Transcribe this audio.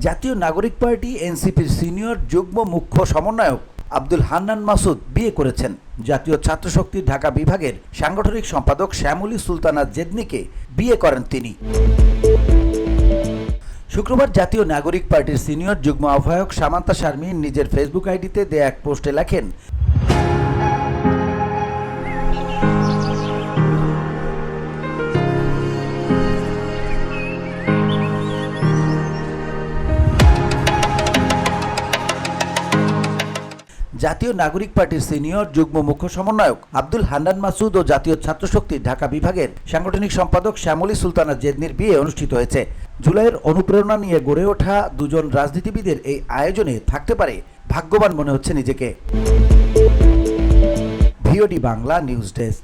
জাতীয় নাগরিক পার্টি এনসিপির সিনিয়র যুগ্ম মুখ্য সমন্বয়ক আব্দুল হান্নান মাসুদ বিয়ে করেছেন। জাতীয় ছাত্রশক্তির ঢাকা বিভাগের সাংগঠনিক সম্পাদক শ্যামলী সুলতানা জেদনিকে বিয়ে করেন তিনি। শুক্রবার জাতীয় নাগরিক পার্টির সিনিয়র যুগ্ম আহ্বায়ক সামান্তা শারমিন নিজের ফেসবুক আইডিতে দেয়া এক পোস্টে লেখেন, জাতীয় নাগরিক পার্টির সিনিয়র যুগ্ম মুখ্য সমন্বয়ক আব্দুল হান্নান মাসুদ ও জাতীয় ছাত্রশক্তি ঢাকা বিভাগের সাংগঠনিক সম্পাদক শ্যামলী সুলতানা জেদনির বিয়ে অনুষ্ঠিত হয়েছে। জুলাইয়ের অনুপ্রেরণা নিয়ে গড়ে ওঠা দুজন রাজনীতিবিদের এই আয়োজনে থাকতে পারে ভাগ্যবান মনে হচ্ছে নিজেকে। VOD Bangla news desk.